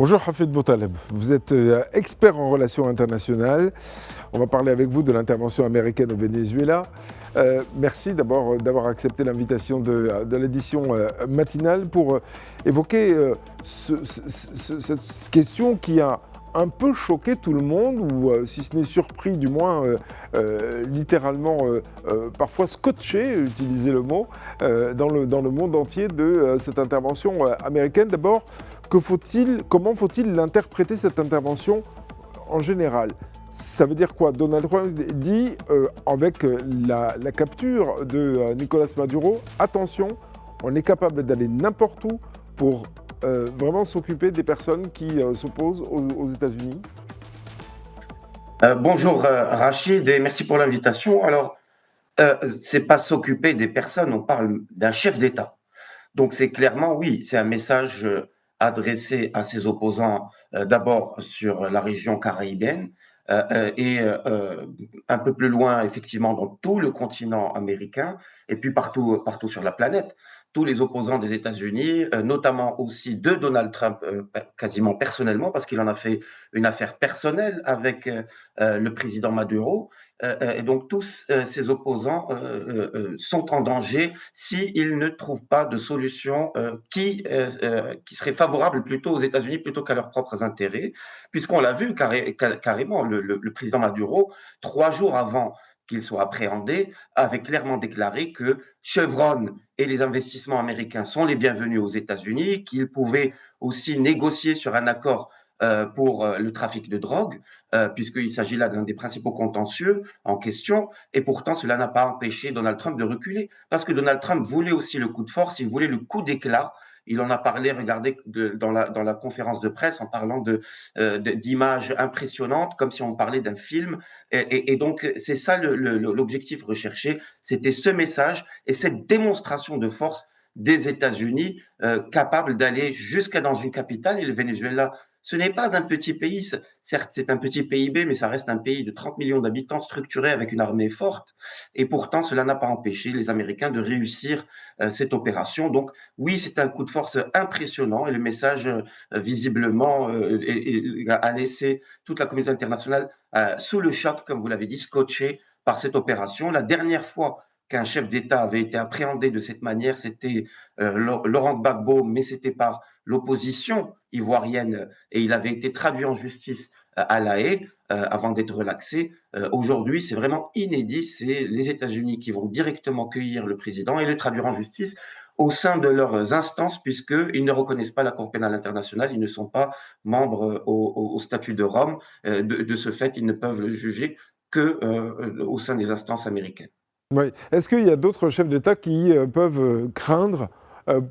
Bonjour Hafid Boutaleb, vous êtes expert en relations internationales. On va parler avec vous de l'intervention américaine au Venezuela. Merci d'abord d'avoir accepté l'invitation de l'édition matinale pour évoquer cette question qui a un peu choqué tout le monde, ou si ce n'est surpris, du moins littéralement parfois scotché, utiliser le mot, dans le monde entier de cette intervention américaine. D'abord, comment faut-il l'interpréter cette intervention en général? Ça veut dire quoi? Donald Trump dit, avec la capture de Nicolas Maduro, attention, on est capable d'aller n'importe où pour vraiment s'occuper des personnes qui s'opposent aux États-Unis. Bonjour Rachid et merci pour l'invitation. Alors, c'est pas s'occuper des personnes, on parle d'un chef d'État. Donc c'est clairement, oui, c'est un message adressé à ses opposants, d'abord sur la région caribéenne et un peu plus loin, effectivement, dans tout le continent américain et puis partout sur la planète. Tous les opposants des États-Unis, notamment aussi de Donald Trump, quasiment personnellement, parce qu'il en a fait une affaire personnelle avec le président Maduro. Et donc tous ces opposants sont en danger s'ils ne trouvent pas de solution qui serait favorable plutôt aux États-Unis plutôt qu'à leurs propres intérêts, puisqu'on l'a vu carrément, le président Maduro, 3 jours avant qu'il soit appréhendé, avait clairement déclaré que Chevron et les investissements américains sont les bienvenus aux États-Unis, qu'il pouvait aussi négocier sur un accord pour le trafic de drogue, puisqu'il s'agit là d'un des principaux contentieux en question, et pourtant cela n'a pas empêché Donald Trump de reculer, parce que Donald Trump voulait aussi le coup de force, il voulait le coup d'éclat. Il en a parlé, regardez, dans la conférence de presse, en parlant d'images impressionnantes, comme si on parlait d'un film. Et donc, c'est ça l'objectif recherché, c'était ce message et cette démonstration de force des États-Unis, capables d'aller jusqu'à dans une capitale. Et le Venezuela, ce n'est pas un petit pays, certes c'est un petit PIB, mais ça reste un pays de 30 millions d'habitants structuré avec une armée forte. Et pourtant, cela n'a pas empêché les Américains de réussir cette opération. Donc oui, c'est un coup de force impressionnant et le message visiblement a laissé toute la communauté internationale sous le choc, comme vous l'avez dit, scotché par cette opération. La dernière fois qu'un chef d'État avait été appréhendé de cette manière, c'était Laurent Gbagbo, mais c'était par l'opposition ivoirienne et il avait été traduit en justice à La Haye avant d'être relaxé. Aujourd'hui, c'est vraiment inédit. C'est les États-Unis qui vont directement cueillir le président et le traduire en justice au sein de leurs instances, puisqu'ils ne reconnaissent pas la Cour pénale internationale, ils ne sont pas membres au statut de Rome. De ce fait, ils ne peuvent le juger que au sein des instances américaines. Oui. Est-ce qu'il y a d'autres chefs d'État qui peuvent craindre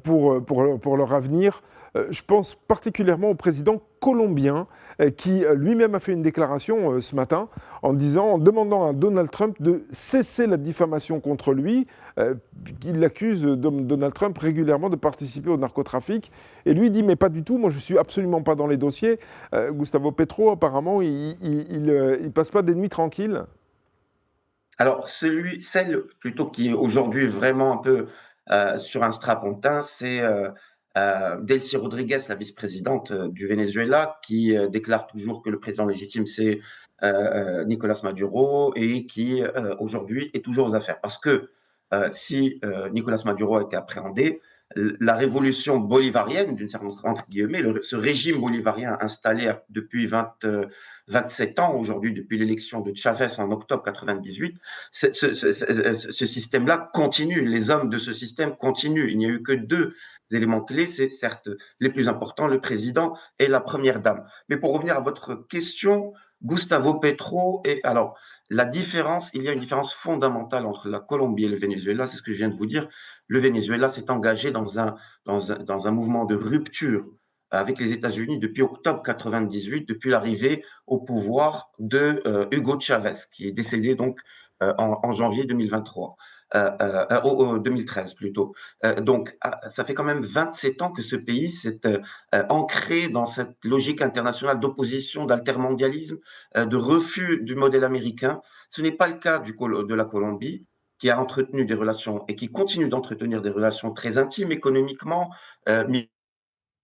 pour leur avenir? Je pense particulièrement au président colombien qui lui-même a fait une déclaration ce matin en demandant à Donald Trump de cesser la diffamation contre lui, qu'il accuse Donald Trump régulièrement de participer au narcotrafic. Et lui dit mais pas du tout, moi je suis absolument pas dans les dossiers. Gustavo Petro apparemment il passe pas des nuits tranquilles. Alors, celle plutôt qui est aujourd'hui vraiment un peu sur un strapontin, c'est Delcy Rodriguez, la vice-présidente du Venezuela, qui déclare toujours que le président légitime, c'est Nicolas Maduro, et qui aujourd'hui est toujours aux affaires. Parce que si Nicolas Maduro a été appréhendé, la révolution bolivarienne, d'une certaine entre guillemets, ce régime bolivarien installé depuis 27 ans aujourd'hui, depuis l'élection de Chavez en octobre 98, ce système-là continue. Les hommes de ce système continuent. Il n'y a eu que deux éléments clés, c'est certes les plus importants, le président et la première dame. Mais pour revenir à votre question, Gustavo Petro, et alors la différence, il y a une différence fondamentale entre la Colombie et le Venezuela, c'est ce que je viens de vous dire. Le Venezuela s'est engagé dans un mouvement de rupture avec les États-Unis depuis octobre 98, depuis l'arrivée au pouvoir de Hugo Chavez, qui est décédé donc en janvier 2023. 2013 plutôt. Donc, ça fait quand même 27 ans que ce pays s'est ancré dans cette logique internationale d'opposition, d'altermondialisme, de refus du modèle américain. Ce n'est pas le cas de la Colombie, qui a entretenu des relations et qui continue d'entretenir des relations très intimes économiquement,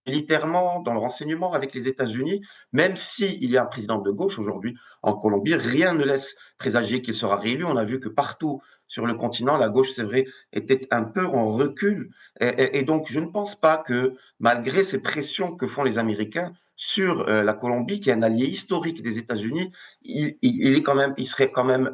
militairement, dans le renseignement avec les États-Unis, même s'il y a un président de gauche aujourd'hui en Colombie, rien ne laisse présager qu'il sera réélu. On a vu que partout sur le continent, la gauche, c'est vrai, était un peu en recul. Et donc, je ne pense pas que, malgré ces pressions que font les Américains sur la Colombie, qui est un allié historique des États-Unis, il serait quand même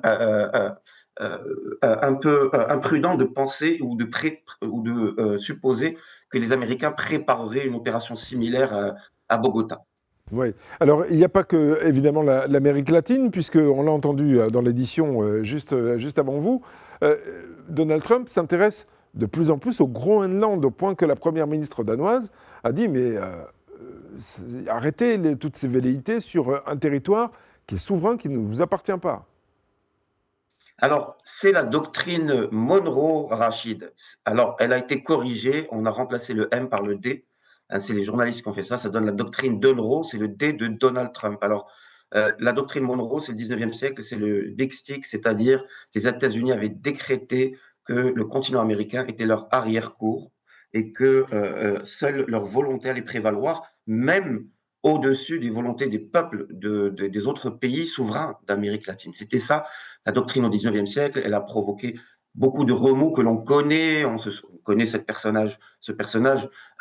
un peu imprudent de penser ou de supposer que les Américains prépareraient une opération similaire à Bogota. Oui. Alors, il n'y a pas que, évidemment, l'Amérique latine, puisqu'on l'a entendu dans l'édition juste avant vous. Euh, Donald Trump s'intéresse de plus en plus au Groenland, au point que la première ministre danoise a dit, mais arrêtez toutes ces velléités sur un territoire qui est souverain, qui ne vous appartient pas. Alors, c'est la doctrine Monroe Rachid. Alors, elle a été corrigée, on a remplacé le M par le D. Hein, c'est les journalistes qui ont fait ça, ça donne la doctrine Monroe, c'est le D de Donald Trump. Alors, la doctrine Monroe, c'est le 19e siècle, c'est le Big Stick, c'est-à-dire les États-Unis avaient décrété que le continent américain était leur arrière-cour et que seule leur volonté allait prévaloir, même au-dessus des volontés des peuples des autres pays souverains d'Amérique latine. C'était ça la doctrine au 19e siècle, elle a provoqué beaucoup de remous que l'on connaît. On connaît ce personnage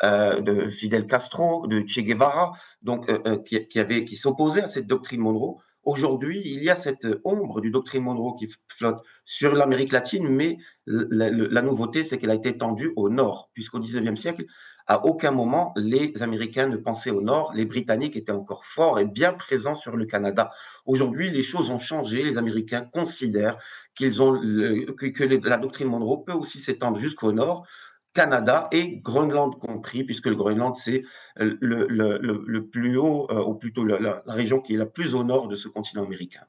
de Fidel Castro, de Che Guevara, donc qui s'opposait à cette doctrine Monroe. Aujourd'hui, il y a cette ombre du doctrine Monroe qui flotte sur l'Amérique latine, mais la nouveauté, c'est qu'elle a été étendue au nord, puisqu'au 19e siècle, à aucun moment, les Américains ne pensaient au nord. Les Britanniques étaient encore forts et bien présents sur le Canada. Aujourd'hui, les choses ont changé. Les Américains considèrent que la doctrine Monroe peut aussi s'étendre jusqu'au nord, Canada et Groenland compris, puisque le Groenland, c'est le plus haut, ou plutôt la région qui est la plus au nord de ce continent américain.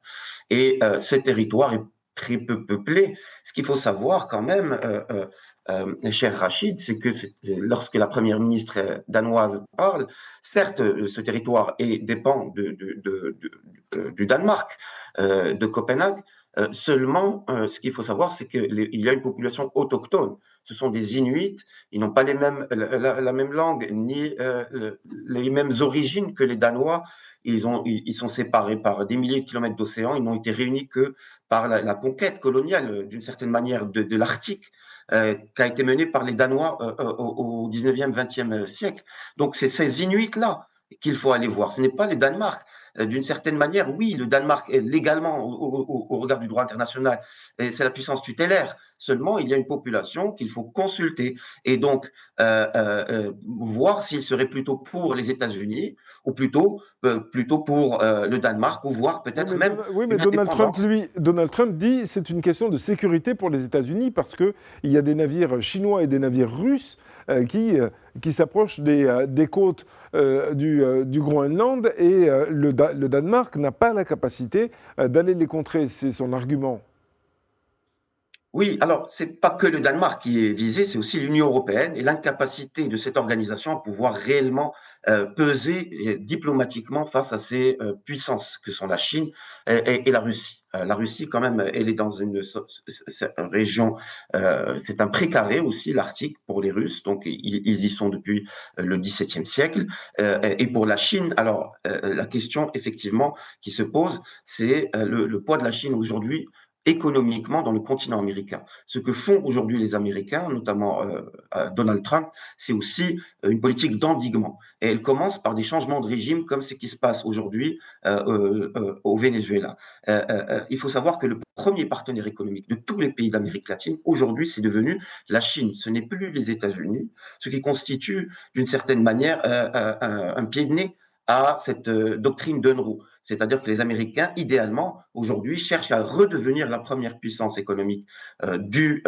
Et ce territoire est très peu peuplé. Ce qu'il faut savoir quand même, cher Rachid, c'est que lorsque la première ministre danoise parle, certes, ce territoire dépend du Danemark, de Copenhague. Seulement, ce qu'il faut savoir, c'est qu'il y a une population autochtone. Ce sont des Inuits, ils n'ont pas la même langue, ni les mêmes origines que les Danois. Ils sont séparés par des milliers de kilomètres d'océan, ils n'ont été réunis que par la conquête coloniale, d'une certaine manière, de l'Arctique. Qui a été menée par les Danois au 19e, 20e siècle. Donc, c'est ces Inuits-là qu'il faut aller voir. Ce n'est pas les Danemark. D'une certaine manière, oui, le Danemark est légalement, au regard du droit international, c'est la puissance tutélaire. Seulement, il y a une population qu'il faut consulter et donc voir s'il serait plutôt pour les États-Unis ou plutôt pour le Danemark ou voir peut-être même Oui, mais une indépendance. Donald Trump dit c'est une question de sécurité pour les États-Unis parce qu'il y a des navires chinois et des navires russes qui s'approchent des côtes du Groenland et le Danemark n'a pas la capacité d'aller les contrer. C'est son argument. Oui, alors c'est pas que le Danemark qui est visé, c'est aussi l'Union européenne et l'incapacité de cette organisation à pouvoir réellement peser diplomatiquement face à ces puissances que sont la Chine et la Russie. La Russie, quand même, elle est dans une région, c'est un précaré aussi, l'Arctique, pour les Russes, donc ils y sont depuis le XVIIe siècle. Et pour la Chine, alors la question effectivement qui se pose, c'est le poids de la Chine aujourd'hui économiquement dans le continent américain. Ce que font aujourd'hui les Américains, notamment Donald Trump, c'est aussi une politique d'endiguement. Et elle commence par des changements de régime comme ce qui se passe aujourd'hui au Venezuela. Il faut savoir que le premier partenaire économique de tous les pays d'Amérique latine, aujourd'hui, c'est devenu la Chine. Ce n'est plus les États-Unis, ce qui constitue d'une certaine manière un pied de nez à cette doctrine d'Unruh. C'est-à-dire que les Américains, idéalement, aujourd'hui, cherchent à redevenir la première puissance économique du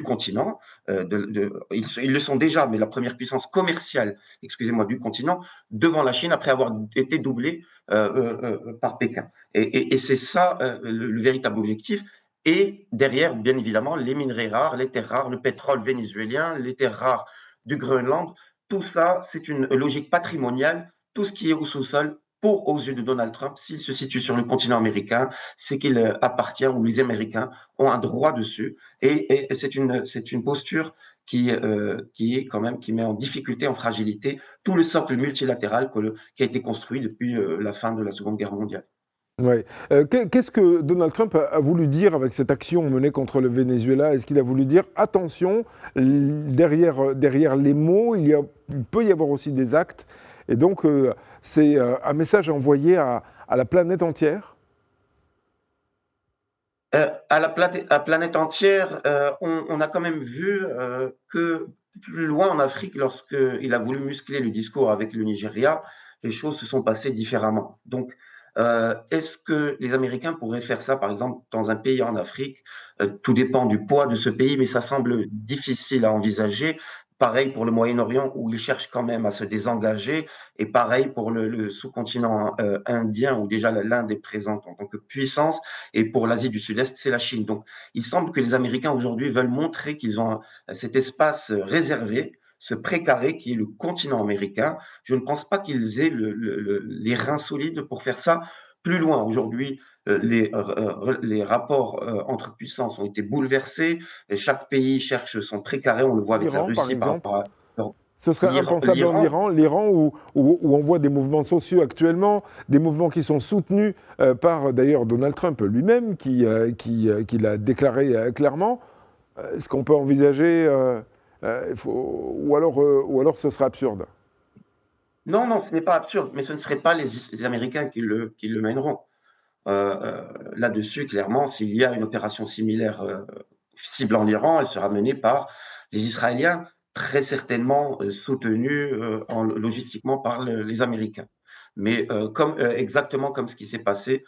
continent. Ils le sont déjà, mais la première puissance commerciale, excusez-moi, du continent, devant la Chine, après avoir été doublée par Pékin. Et c'est ça le véritable objectif. Et derrière, bien évidemment, les minerais rares, les terres rares, le pétrole vénézuélien, les terres rares du Groenland, tout ça, c'est une logique patrimoniale. Tout ce qui est au sous-sol aux yeux de Donald Trump, s'il se situe sur le continent américain, c'est qu'il appartient ou les Américains ont un droit dessus. Et c'est une posture qui est quand même, qui met en difficulté, en fragilité, tout le socle multilatéral qui a été construit depuis la fin de la Seconde Guerre mondiale. Ouais. Qu'est-ce que Donald Trump a voulu dire avec cette action menée contre le Venezuela? Est-ce qu'il a voulu dire, attention, derrière les mots, il peut y avoir aussi des actes, et donc c'est un message envoyé à la planète entière? À la planète entière, on a quand même vu que plus loin en Afrique, lorsqu'il a voulu muscler le discours avec le Nigeria, les choses se sont passées différemment. Donc, est-ce que les Américains pourraient faire ça, par exemple, dans un pays en Afrique? Tout dépend du poids de ce pays, mais ça semble difficile à envisager. Pareil pour le Moyen-Orient, où ils cherchent quand même à se désengager, et pareil pour le sous-continent indien, où déjà l'Inde est présente en tant que puissance, et pour l'Asie du Sud-Est, c'est la Chine. Donc, il semble que les Américains aujourd'hui veulent montrer qu'ils ont cet espace réservé, ce précaré qui est le continent américain. Je ne pense pas qu'ils aient les reins solides pour faire ça plus loin. Aujourd'hui, les rapports entre puissances ont été bouleversés. Et chaque pays cherche son précaré. On le voit avec la L'Iran, par Russie par exemple? rapport à Ce serait impensable en l'Iran. Iran, où on voit des mouvements sociaux actuellement, des mouvements qui sont soutenus par d'ailleurs Donald Trump lui-même, qui l'a déclaré clairement. Est-ce qu'on peut envisager, ou alors ce serait absurde? Non, non, ce n'est pas absurde, mais ce ne seraient pas les Américains qui le mèneront. Là-dessus, clairement, s'il y a une opération similaire ciblant l'Iran, elle sera menée par les Israéliens, très certainement soutenus logistiquement par les Américains. Mais exactement comme ce qui s'est passé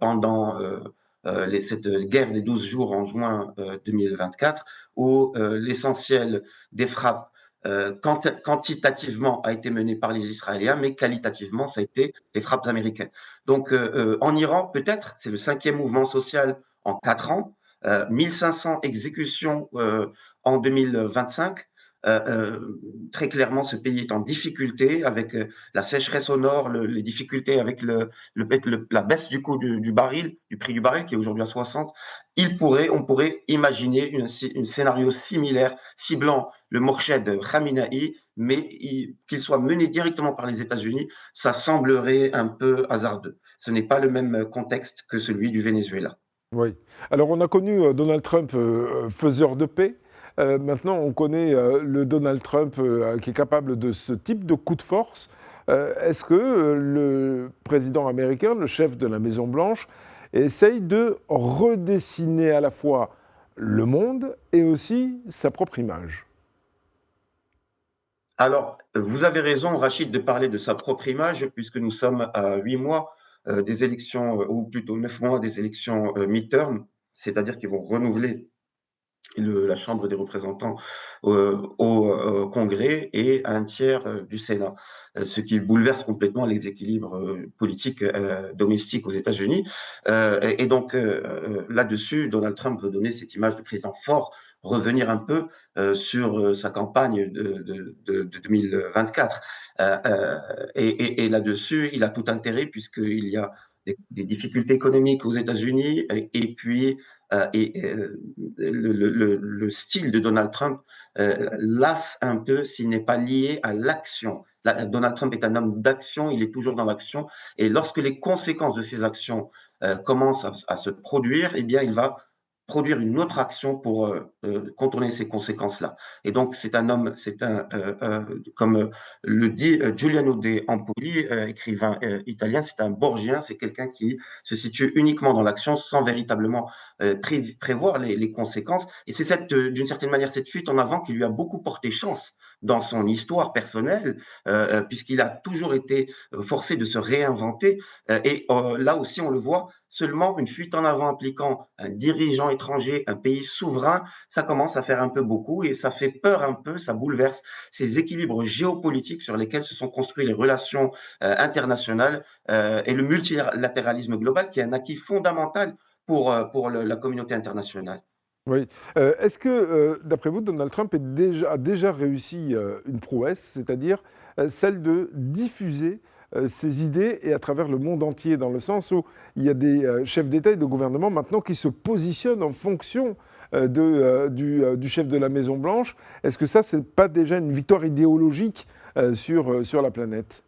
pendant cette guerre des 12 jours en juin 2024, où l'essentiel des frappes quantitativement a été mené par les Israéliens, mais qualitativement, ça a été les frappes américaines. Donc, en Iran, peut-être, c'est le 5e mouvement social en 4 ans, 1500 exécutions en 2025. Très clairement, ce pays est en difficulté avec la sécheresse au nord, les difficultés avec la baisse du coût du baril, du prix du baril qui est aujourd'hui à 60. On pourrait imaginer un scénario similaire ciblant le Morshed Khamenei, mais qu'il soit mené directement par les États-Unis, ça semblerait un peu hasardeux. Ce n'est pas le même contexte que celui du Venezuela. Oui. Alors on a connu Donald Trump faiseur de paix. Maintenant, on connaît le Donald Trump qui est capable de ce type de coup de force. Est-ce que le président américain, le chef de la Maison-Blanche, essaye de redessiner à la fois le monde et aussi sa propre image? Alors, vous avez raison, Rachid, de parler de sa propre image, puisque nous sommes à 8 mois des élections, ou plutôt 9 mois des élections midterm, c'est-à-dire qu'ils vont renouveler la Chambre des représentants au Congrès et un tiers du Sénat, ce qui bouleverse complètement les équilibres politiques domestiques aux États-Unis. Et donc là-dessus, Donald Trump veut donner cette image de président fort, revenir un peu sur sa campagne de 2024. Et là-dessus, il a tout intérêt puisqu'il y a des difficultés économiques aux États-Unis et puis le style de Donald Trump lasse un peu s'il n'est pas lié à l'action. Donald Trump est un homme d'action, il est toujours dans l'action, et lorsque les conséquences de ses actions commencent à se produire, eh bien, il va produire une autre action pour contourner ces conséquences-là. Et donc, comme le dit Giuliano De Empoli, écrivain italien, c'est un Borgien, c'est quelqu'un qui se situe uniquement dans l'action sans véritablement prévoir les conséquences. Et c'est d'une certaine manière, cette fuite en avant qui lui a beaucoup porté chance dans son histoire personnelle, puisqu'il a toujours été forcé de se réinventer. Et là aussi, on le voit, seulement une fuite en avant impliquant un dirigeant étranger, un pays souverain, ça commence à faire un peu beaucoup et ça fait peur un peu, ça bouleverse ces équilibres géopolitiques sur lesquels se sont construites les relations internationales et le multilatéralisme global qui est un acquis fondamental pour la communauté internationale. Oui. Est-ce que, d'après vous, Donald Trump a déjà réussi une prouesse, c'est-à-dire celle de diffuser ses idées et à travers le monde entier, dans le sens où il y a des chefs d'État et de gouvernement maintenant qui se positionnent en fonction du chef de la Maison-Blanche. Est-ce que ça, c'est pas déjà une victoire idéologique sur la planète?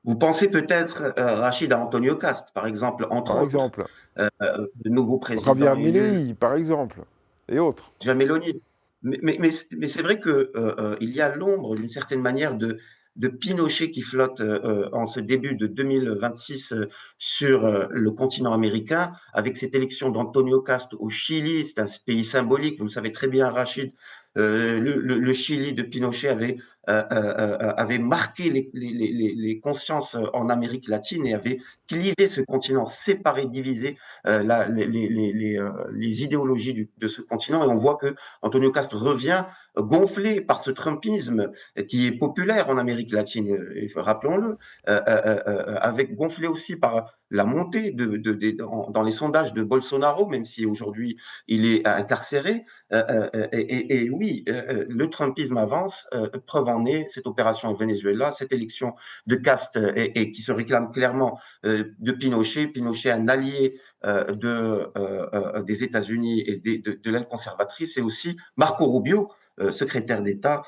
Vous pensez peut-être, Rachid, à Antonio Cast, par exemple, entre Par autres, exemple. le nouveau président Javier élu, Milei, par exemple, et autres. Gianmeloni. Mais c'est vrai que il y a l'ombre, d'une certaine manière, de Pinochet qui flotte en ce début de 2026 sur le continent américain, avec cette élection d'Antonio Cast au Chili. C'est un pays symbolique, vous le savez très bien, Rachid. Le Chili de Pinochet avait marqué les consciences en Amérique latine et avait clivé ce continent, séparé, divisé les idéologies de ce continent. Et on voit que Antonio Cast revient gonflé par ce trumpisme qui est populaire en Amérique latine, rappelons-le, avec gonflé aussi par la montée dans les sondages de Bolsonaro, même si aujourd'hui il est incarcéré. Et oui, le trumpisme avance. Preuve en est cette opération au Venezuela, cette élection de Cast et qui se réclame clairement de Pinochet. Pinochet, un allié des États-Unis et de l'aile conservatrice, et aussi Marco Rubio, secrétaire d'État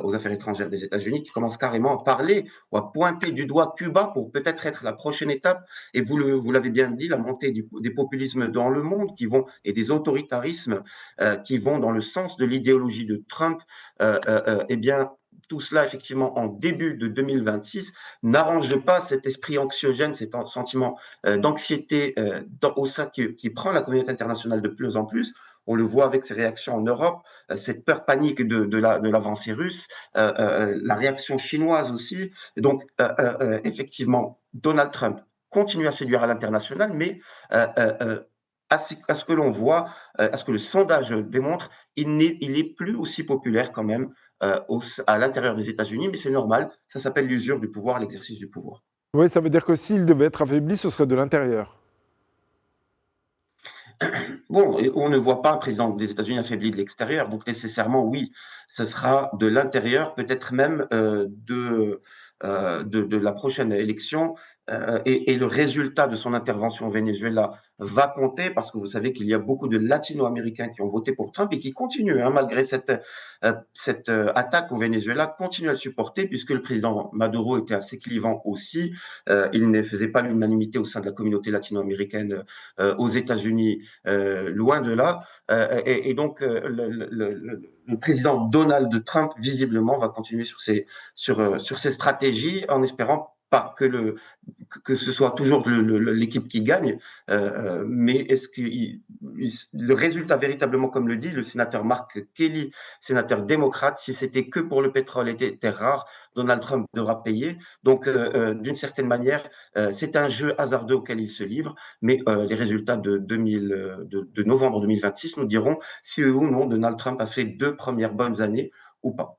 aux affaires étrangères des États-Unis, qui commence carrément à parler ou à pointer du doigt Cuba pour peut-être être la prochaine étape. Et vous l'avez bien dit, la montée des populismes dans le monde et des autoritarismes qui vont dans le sens de l'idéologie de Trump, eh bien, tout cela, effectivement, en début de 2026, n'arrange pas cet esprit anxiogène, cet sentiment d'anxiété au sein qui prend la communauté internationale de plus en plus. On le voit avec ses réactions en Europe, cette peur panique de l'avancée russe, la réaction chinoise aussi. Et donc, effectivement, Donald Trump continue à séduire à l'international, mais à ce que l'on voit, à ce que le sondage démontre, il est plus aussi populaire quand même à l'intérieur des États-Unis, mais c'est normal, ça s'appelle l'usure du pouvoir, l'exercice du pouvoir. Oui, ça veut dire que s'il devait être affaibli, ce serait de l'intérieur. Bon, on ne voit pas un président des États-Unis affaibli de l'extérieur, donc nécessairement, oui, ce sera de l'intérieur, peut-être même de la prochaine élection, et le résultat de son intervention au Venezuela va compter, parce que vous savez qu'il y a beaucoup de Latino-Américains qui ont voté pour Trump et qui continuent, hein, malgré cette attaque au Venezuela, continuent à le supporter, puisque le président Maduro était assez clivant aussi. Il ne faisait pas l'unanimité au sein de la communauté latino-américaine aux États-Unis, loin de là. Et donc, le président Donald Trump, visiblement, va continuer sur ses stratégies, en espérant pas que ce soit toujours l'équipe qui gagne, mais est-ce que le résultat véritablement, comme le dit le sénateur Mark Kelly, sénateur démocrate, si c'était que pour le pétrole et des terres rares, Donald Trump devra payer. Donc, d'une certaine manière, c'est un jeu hasardeux auquel il se livre, mais les résultats de novembre 2026 nous diront si ou non Donald Trump a fait 2 premières bonnes années ou pas.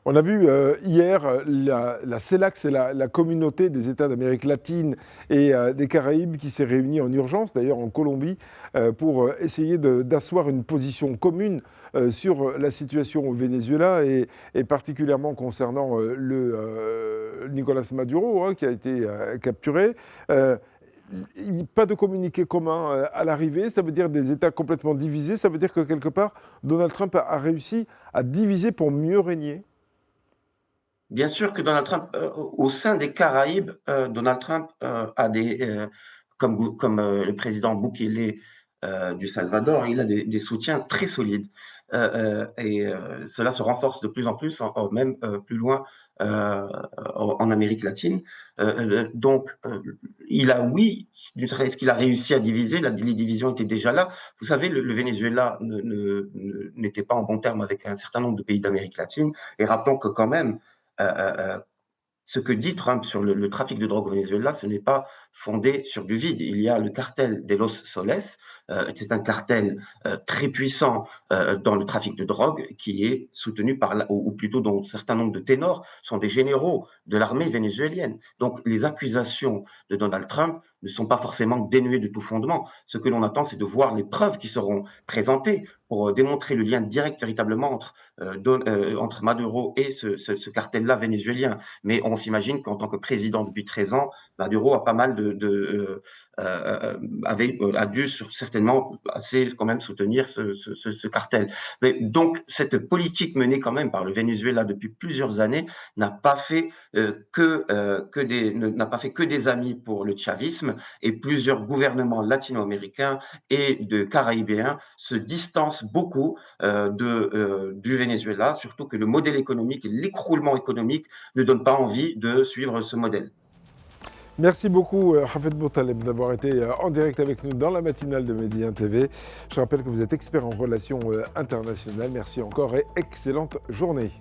On a vu hier la CELAC, c'est la communauté des États d'Amérique latine et des Caraïbes qui s'est réunie en urgence, d'ailleurs en Colombie, pour essayer d'asseoir une position commune sur la situation au Venezuela et particulièrement concernant Nicolas Maduro, hein, qui a été capturé. Pas de communiqué commun à l'arrivée, ça veut dire des États complètement divisés, ça veut dire que quelque part, Donald Trump a réussi à diviser pour mieux régner. Bien sûr que Donald Trump, au sein des Caraïbes, Donald Trump a comme le président Bukele du Salvador, il a des soutiens très solides. Cela se renforce de plus en plus, même plus loin en Amérique latine. Donc, oui, est-ce qu'il a réussi à diviser? Les divisions étaient déjà là. Vous savez, le Venezuela n'était pas en bon terme avec un certain nombre de pays d'Amérique latine. Et rappelons que quand même, ce que dit Trump sur le trafic de drogue au Venezuela, ce n'est pas fondé sur du vide. Il y a le cartel de Los Soles, c'est un cartel très puissant dans le trafic de drogue qui est soutenu ou plutôt dont un certain nombre de ténors sont des généraux de l'armée vénézuélienne. Donc les accusations de Donald Trump ne sont pas forcément dénuées de tout fondement. Ce que l'on attend, c'est de voir les preuves qui seront présentées pour démontrer le lien direct véritablement entre Maduro et ce cartel-là vénézuélien. Mais on s'imagine qu'en tant que président depuis 13 ans, Maduro a pas mal a dû certainement assez quand même soutenir ce cartel. Mais donc cette politique menée quand même par le Venezuela depuis plusieurs années n'a pas fait n'a pas fait que des amis pour le chavisme, et plusieurs gouvernements latino-américains et de caraïbéens se distancent beaucoup du Venezuela, surtout que le modèle économique et l'écroulement économique ne donnent pas envie de suivre ce modèle. Merci beaucoup, Hafez Bourtaleb, d'avoir été en direct avec nous dans la matinale de Medi 1 TV. Je rappelle que vous êtes expert en relations internationales. Merci encore et excellente journée.